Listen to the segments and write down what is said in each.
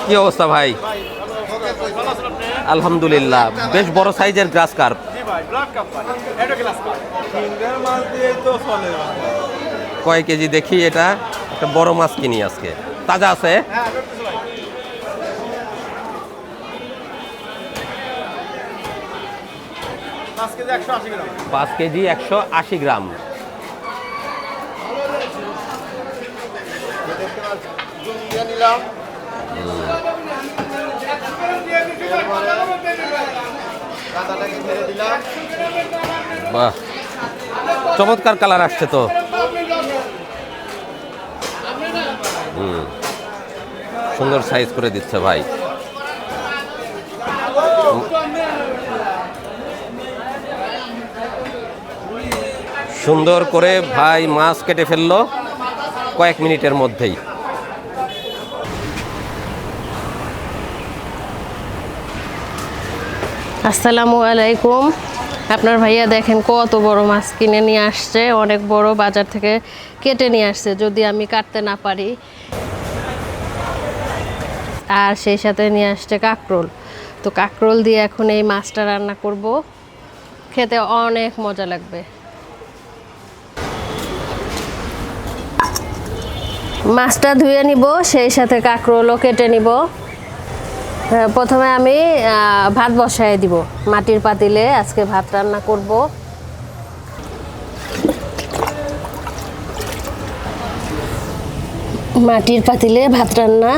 কি অবস্থা ভাই? আলহামদুলিল্লাহ, বেশ বড় সাইজের গ্রাস কার্প। কয় কেজি দেখি? এটা একটা বড় মাছ কিনি আজকে, তাজা আছে। 5 কেজি 180 গ্রাম। বাহ, চমৎকার কালার আসছে তো। সুন্দর সাইজ করে দিচ্ছে ভাই। সুন্দর করে ভাই মাছ কেটে ফেললো কয়েক মিনিটের মধ্যেই। আসসালামু আলাইকুম। আপনার ভাইয়া দেখেন কত বড় মাছ কিনে নিয়ে আসছে, অনেক বড়, বাজার থেকে কেটে নিয়ে আসছে, যদি আমি কাটতে না পারি। আর সেই সাথে নিয়ে আসছে কাঁকরোল। তো কাঁকরোল দিয়ে এখন এই মাছটা রান্না করব, খেতে অনেক মজা লাগবে। মাছটা ধুয়ে নিব, সেই সাথে কাঁকরোলও কেটে নিব। প্রথমে আমি ভাত বসায় দিব মাটির পাতিলে, আজকে ভাত রান্না করব। মাটির পাতিলে ভাত রান্না।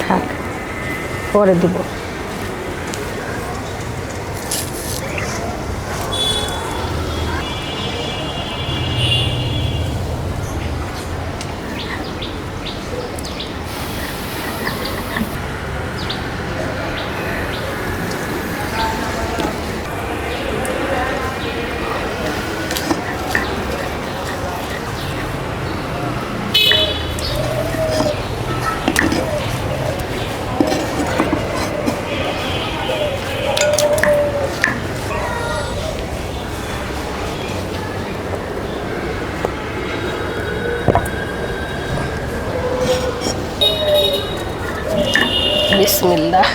থাক, পরে দিব। বিসমিল্লাহ।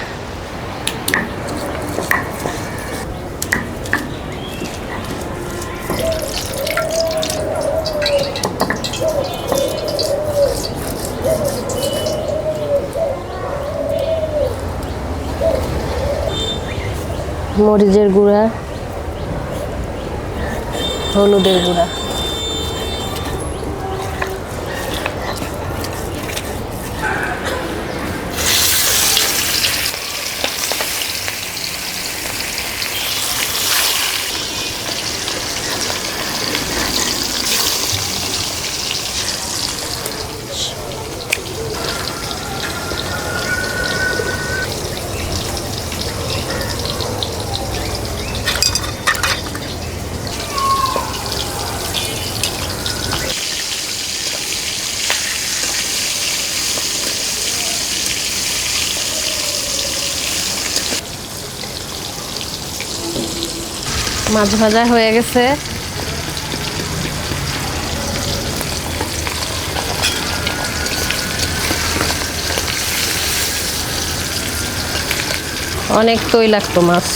মরিচের গুঁড়া, হলুদের গুঁড়া, মাছ ভাজা হয়ে গেছে। অনেক তৈলাক্ত মাছ।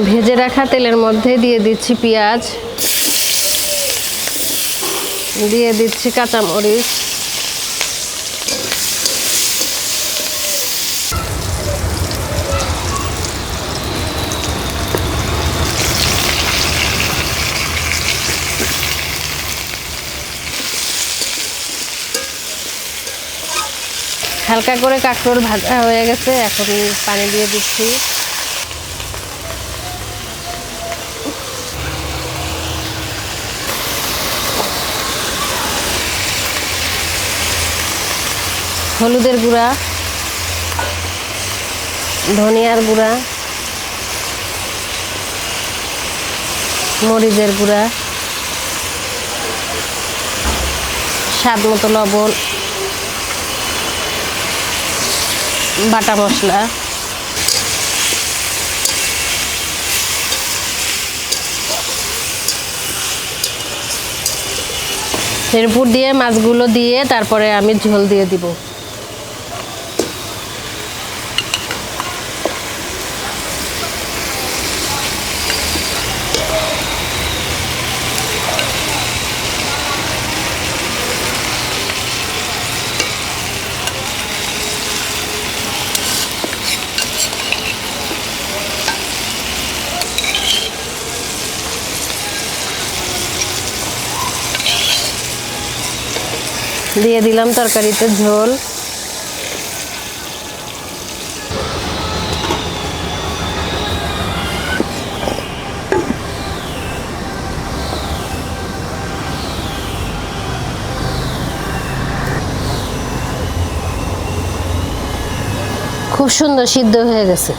ভেজে রাখা তেলের মধ্যে দিয়ে দিচ্ছি পেঁয়াজ, দিয়ে দিচ্ছি কাঁচামরিচ, হালকা করে কাঁকরোল ভাজা হয়ে গেছে। এখন পানি দিয়ে দিচ্ছি। হলুদের গুঁড়া, ধনিয়ার গুঁড়া, মরিচের গুঁড়া, স্বাদ মতো লবণ, বাটা মশলা, এরপর দিয়ে মাছগুলো দিয়ে তারপরে আমি ঝোল দিয়ে দিব। দিয়ে দিলাম তরকারিতে ঝোল। খুব সুন্দর সিদ্ধ হয়ে গেছে।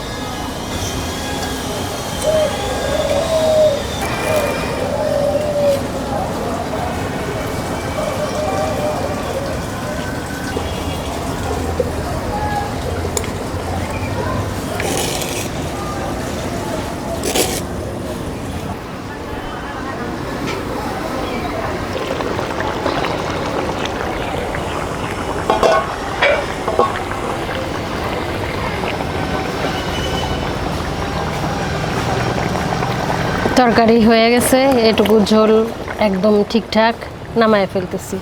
তরকারি হয়ে গেছে, এটুকু ঝোল একদম ঠিকঠাক, নামায় ফেলতেছি।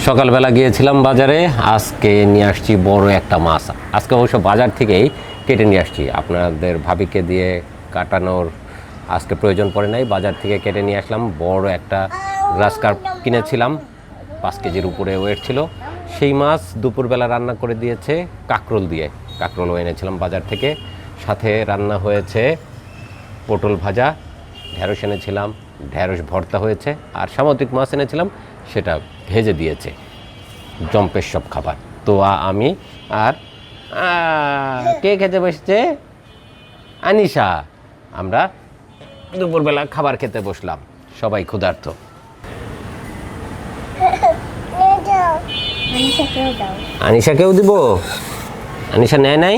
সকালবেলা গিয়েছিলাম বাজারে, আজকে নিয়ে আসছি বড় একটা মাছ। আজকে অবশ্য বাজার থেকেই কেটে নিয়ে আসছি, আপনাদের ভাবিকে দিয়ে কাটানোর আজকে প্রয়োজন পড়ে নাই, বাজার থেকে কেটে নিয়ে আসলাম। বড় একটা গ্রাস কার্প কিনেছিলাম, 5 কেজির উপরে ওয়েট ছিল। সেই মাছ দুপুরবেলা রান্না করে দিয়েছে কাঁকরোল দিয়ে, কাঁকরোলও এনেছিলাম বাজার থেকে। সাথে রান্না হয়েছে পটল ভাজা, ঢেঁড়স এনেছিলাম, ঢেঁড়স ভর্তা হয়েছে, আর সামুদ্রিক মাছ এনেছিলাম, সেটা ভেজে দিয়েছে। জম্পের সব খাবার। তো আমি আর কে খেতে বসছে? আনিশা। আমরা দুপুরবেলা খাবার খেতে বসলাম, সবাই ক্ষুধার্ত। আনিশাকেও দিব? আনিশা নেয় নাই?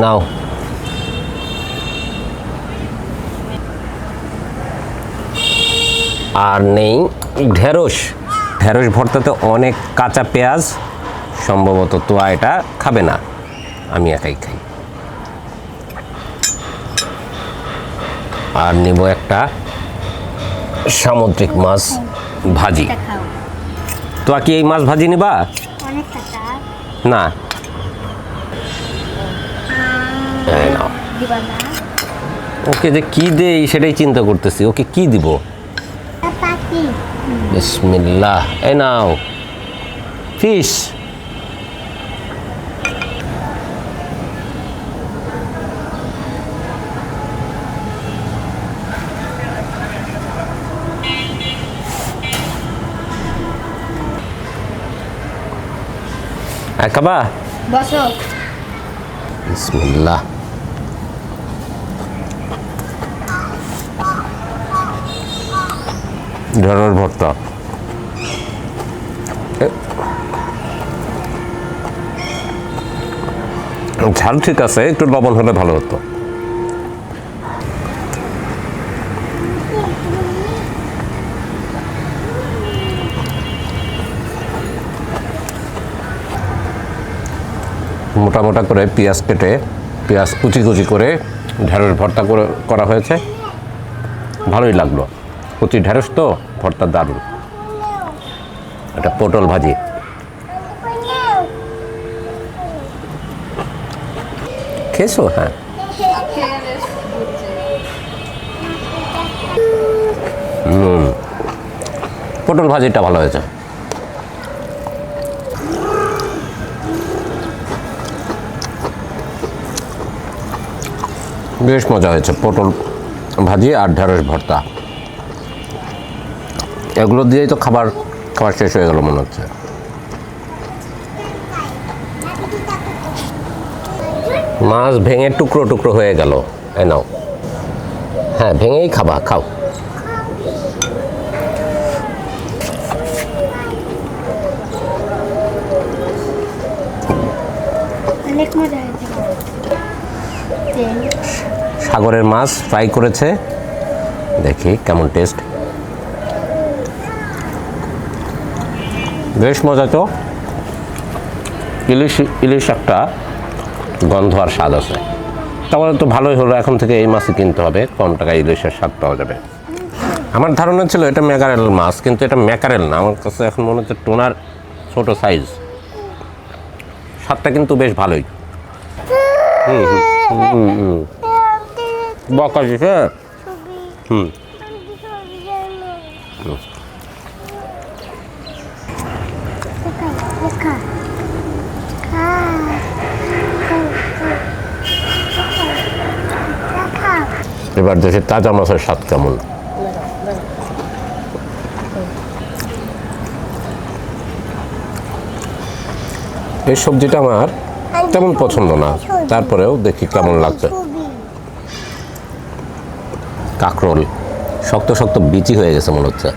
নাও। আর নেই ঢেঁড়স। ঢেঁড়স ভর্তাতে অনেক কাঁচা পেঁয়াজ, সম্ভবত তোয়া এটা খাবে না, আমি একাই খাই। আর নেব একটা সামুদ্রিক মাছ ভাজি। তোয়া কি এই মাছ ভাজি নিবা? না, নাও। ওকে যে কি দেই সেটাই চিন্তা করতেছি, ওকে কি দিব। বিসমিল্লাহ। এই নাও ফিশ। খাবা? বসো। বিসমিল্লাহ। ঢেঁড়স ভর্তা ঝাল ঠিক আছে, একটু লবণ হলে ভালো হতো। মোটা মোটা করে পেঁয়াজ কেটে, পেঁয়াজ কুচি কুচি করে ঢেঁড়স ভর্তা করা হয়েছে, ভালোই লাগলো। কচি ঢেঁড়স তো, ভর্তা দারুণ। এটা পটল ভাজি। খেয়েছো? হ্যাঁ। পটল ভাজিটা ভালো হয়েছে। বেশ মজা হয়েছে, পটল ভাজি আর ঢেঁড়স ভর্তা, এগুলো দিয়েই তো খাবার শেষ হয়ে গেল মনে হচ্ছে। মাছ ভেঙে টুকরো টুকরো হয়ে গেল। এই নাও। হ্যাঁ, ভেঙেই খাবা, খাও। সাগরের মাছ ফ্রাই করেছে, দেখি কেমন টেস্ট। বেশ মজা তো। ইলিশ একটা গন্ধ আর স্বাদ আছে, তাহলে তো ভালোই হলো। এখন থেকে এই মাছই কিনতে হবে, কম টাকায় ইলিশের স্বাদ পাওয়া যাবে। আমার ধারণা ছিল এটা ম্যাকারেল মাছ, কিন্তু এটা ম্যাকারেল না, আমার কাছে এখন মনে হচ্ছে টোনার ছোট সাইজ। স্বাদটা কিন্তু বেশ ভালোই। বকা দিছে। এবার দেখি তাজা মাছের স্বাদ কেমন। এই সবজিটা আমার তেমন পছন্দ না, তারপরেও দেখি কেমন লাগছে। কাঁকরোল শক্ত শক্ত বিচি হয়ে গেছে মনে হচ্ছে।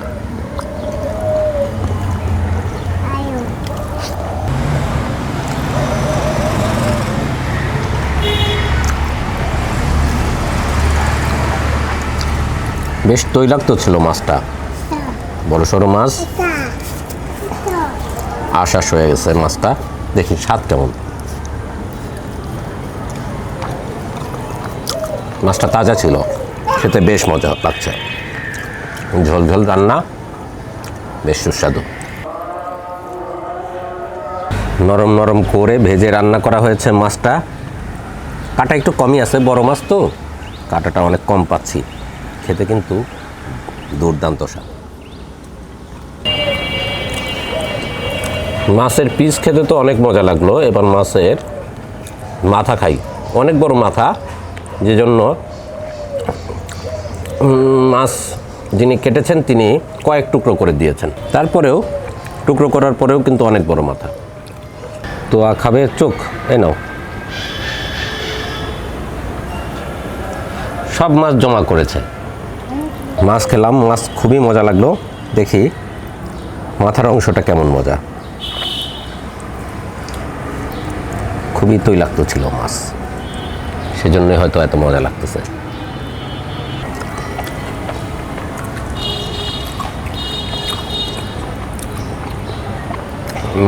বেশ তৈলাক্ত ছিল মাছটা, বড় সড়ো মাছ। আশ্বাস হয়ে গেছে মাছটা, দেখি স্বাদ কেমন। মাছটা তাজা ছিল, খেতে বেশ মজা লাগছে। ঝোল ঝোল রান্না, বেশ সুস্বাদু। নরম নরম করে ভেজে রান্না করা হয়েছে মাছটা। কাঁটা একটু কমই আছে, বড় মাছ তো কাঁটাটা অনেক কম পাচ্ছি। খেতে কিন্তু দুর্দান্ত স্বাদ। মাছের পিস খেতে তো অনেক মজা লাগলো। এবার মাছের মাথা খাই। অনেক বড় মাথা, যে জন্য মাছ যিনি কেটেছেন তিনি কয়েক টুকরো করে দিয়েছেন। তারপরেও টুকরো করার পরেও কিন্তু অনেক বড় মাথা। তো খাবে চোখ, এ নাও। সব মাছ জমা করেছে। মাছ খেলাম, মাছ খুবই মজা লাগলো। দেখি মাথার অংশটা কেমন মজা। খুবই তৈলাক্ত ছিল মাছ, সেজন্যই হয়তো এত মজা লাগতেছে।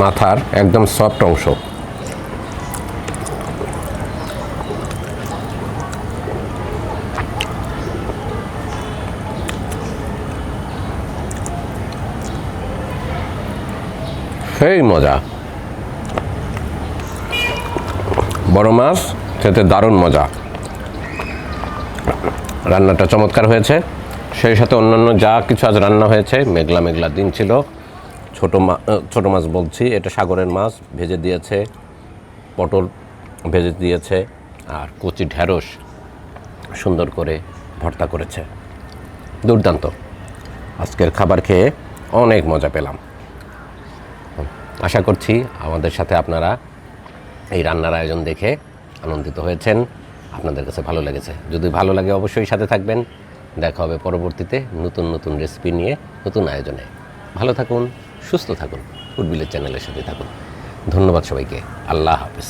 মাথার একদম সফট অংশ। সেই মজা। বড় মাছ খেতে দারুণ মজা। রান্নাটা চমৎকার হয়েছে। সেই সাথে অন্যান্য যা কিছু আজ রান্না হয়েছে, মেঘলা মেঘলা দিন ছিল। ছোট মাছ বলছি, এটা সাগরের মাছ ভেজে দিয়েছে, পটল ভেজে দিয়েছে, আর কচি ঢেঁড়স সুন্দর করে ভর্তা করেছে। দুর্দান্ত। আজকের খাবার খেয়ে অনেক মজা পেলাম। আশা করছি আমাদের সাথে আপনারা এই রান্নার আয়োজন দেখে আনন্দিত হয়েছেন, আপনাদের কাছে ভালো লেগেছে। যদি ভালো লাগে অবশ্যই সাথে থাকবেন। দেখা হবে পরবর্তীতে নতুন নতুন রেসিপি নিয়ে, নতুন আয়োজনে। ভালো থাকুন, সুস্থ থাকুন, ফুড ভিলেজ চ্যানেলের সাথে থাকুন। ধন্যবাদ সবাইকে। আল্লাহ হাফেজ।